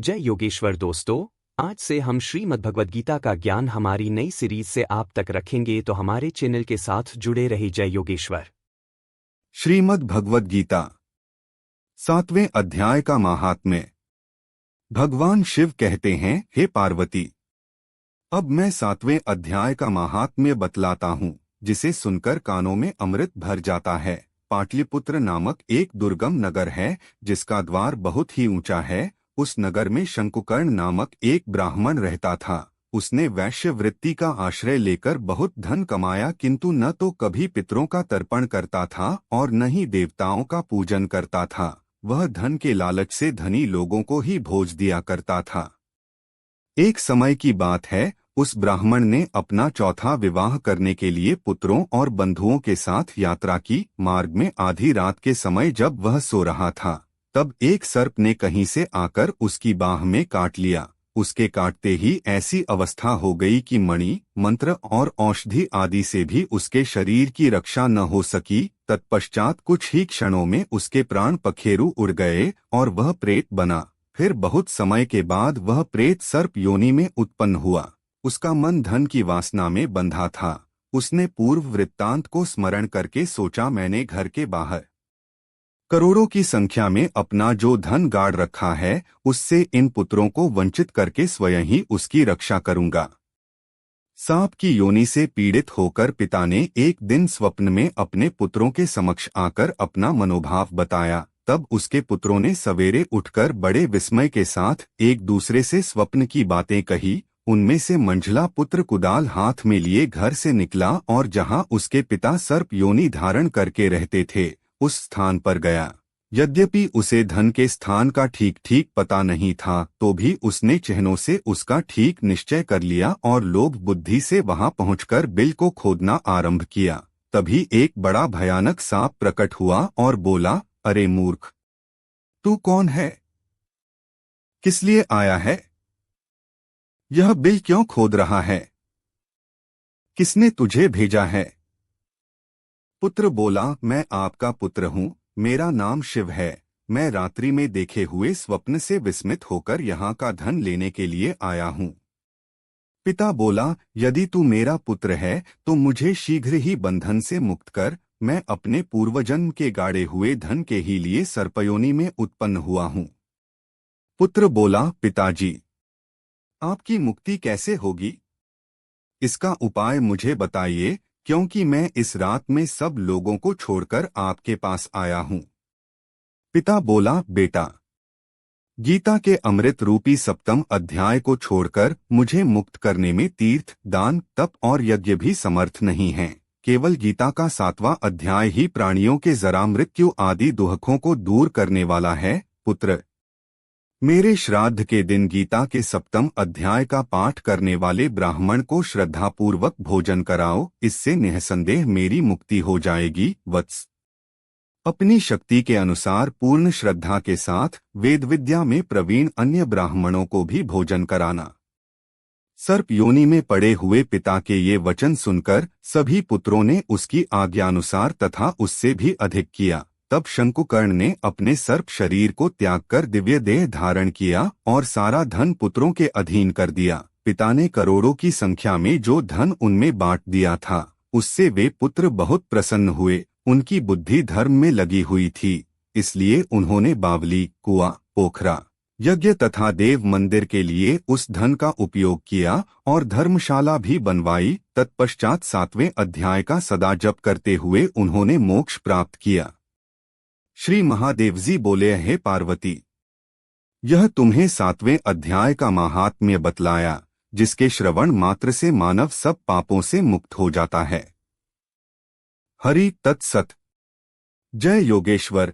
जय योगेश्वर दोस्तों, आज से हम श्रीमद्भगवद्गीता का ज्ञान हमारी नई सीरीज से आप तक रखेंगे, तो हमारे चैनल के साथ जुड़े रहिए। जय योगेश्वर। श्रीमद् भगवद गीता 7वें अध्याय का महात्म्य। भगवान शिव कहते हैं, हे पार्वती, अब मैं 7वें अध्याय का महात्म्य बतलाता हूँ, जिसे सुनकर कानों में अमृत भर जाता है। पाटलिपुत्र नामक एक दुर्गम नगर है, जिसका द्वार बहुत ही ऊंचा है। उस नगर में शंकुकर्ण नामक एक ब्राह्मण रहता था। उसने वैश्य वृत्ति का आश्रय लेकर बहुत धन कमाया, किंतु न तो कभी पितरों का तर्पण करता था और न ही देवताओं का पूजन करता था। वह धन के लालच से धनी लोगों को ही भोज दिया करता था। एक समय की बात है, उस ब्राह्मण ने अपना चौथा विवाह करने के लिए पुत्रों और बंधुओं के साथ यात्रा की। मार्ग में आधी रात के समय जब वह सो रहा था, तब एक सर्प ने कहीं से आकर उसकी बाह में काट लिया। उसके काटते ही ऐसी अवस्था हो गई कि मणि, मंत्र और औषधि आदि से भी उसके शरीर की रक्षा न हो सकी। तत्पश्चात कुछ ही क्षणों में उसके प्राण पखेरु उड़ गए और वह प्रेत बना। फिर बहुत समय के बाद वह प्रेत सर्प योनि में उत्पन्न हुआ। उसका मन धन की वासना में बंधा था। उसने पूर्व वृत्तांत को स्मरण करके सोचा, मैंने घर के बाहर करोड़ों की संख्या में अपना जो धन गाड़ रखा है, उससे इन पुत्रों को वंचित करके स्वयं ही उसकी रक्षा करूंगा। सांप की योनि से पीड़ित होकर पिता ने एक दिन स्वप्न में अपने पुत्रों के समक्ष आकर अपना मनोभाव बताया। तब उसके पुत्रों ने सवेरे उठकर बड़े विस्मय के साथ एक दूसरे से स्वप्न की बातें कही। उनमें से मंझला पुत्र कुदाल हाथ में लिए घर से निकला और जहां उसके पिता सर्प योनि धारण करके रहते थे, उस स्थान पर गया। यद्यपि उसे धन के स्थान का ठीक ठीक पता नहीं था, तो भी उसने चिन्हों से उसका ठीक निश्चय कर लिया और लोभ बुद्धि से वहां पहुंचकर बिल को खोदना आरंभ किया। तभी एक बड़ा भयानक सांप प्रकट हुआ और बोला, अरे मूर्ख, तू कौन है? किस लिए आया है? यह बिल क्यों खोद रहा है? किसने तुझे भेजा है? पुत्र बोला, मैं आपका पुत्र हूँ, मेरा नाम शिव है। मैं रात्रि में देखे हुए स्वप्न से विस्मित होकर यहाँ का धन लेने के लिए आया हूँ। पिता बोला, यदि तू मेरा पुत्र है तो मुझे शीघ्र ही बंधन से मुक्त कर। मैं अपने पूर्वजन्म के गाड़े हुए धन के ही लिए सर्पयोनि में उत्पन्न हुआ हूँ। पुत्र बोला, पिताजी, आपकी मुक्ति कैसे होगी? इसका उपाय मुझे बताइए, क्योंकि मैं इस रात में सब लोगों को छोड़कर आपके पास आया हूँ। पिता बोला, बेटा, गीता के अमृत रूपी 7वें अध्याय को छोड़कर मुझे मुक्त करने में तीर्थ, दान, तप और यज्ञ भी समर्थ नहीं हैं। केवल गीता का 7वां अध्याय ही प्राणियों के जरा मृत्यु आदि दुखों को दूर करने वाला है। पुत्र, मेरे श्राद्ध के दिन गीता के 7वें अध्याय का पाठ करने वाले ब्राह्मण को श्रद्धापूर्वक भोजन कराओ, इससे निःसंदेह मेरी मुक्ति हो जाएगी। वत्स, अपनी शक्ति के अनुसार पूर्ण श्रद्धा के साथ वेद विद्या में प्रवीण अन्य ब्राह्मणों को भी भोजन कराना। सर्प योनि में पड़े हुए पिता के ये वचन सुनकर सभी पुत्रों ने उसकी आज्ञानुसार तथा उससे भी अधिक किया। तब शंकुकर्ण ने अपने सर्प शरीर को त्याग कर दिव्य देह धारण किया और सारा धन पुत्रों के अधीन कर दिया। पिता ने करोड़ों की संख्या में जो धन उनमें बांट दिया था, उससे वे पुत्र बहुत प्रसन्न हुए। उनकी बुद्धि धर्म में लगी हुई थी, इसलिए उन्होंने बावली, कुआं, पोखरा, यज्ञ तथा देव मंदिर के लिए उस धन का उपयोग किया और धर्मशाला भी बनवाई। तत्पश्चात 7वें अध्याय का सदा जप करते हुए उन्होंने मोक्ष प्राप्त किया। श्री महादेव जी बोले, हे पार्वती, यह तुम्हें 7वें अध्याय का महात्म्य बतलाया, जिसके श्रवण मात्र से मानव सब पापों से मुक्त हो जाता है। हरि तत्सत। जय योगेश्वर।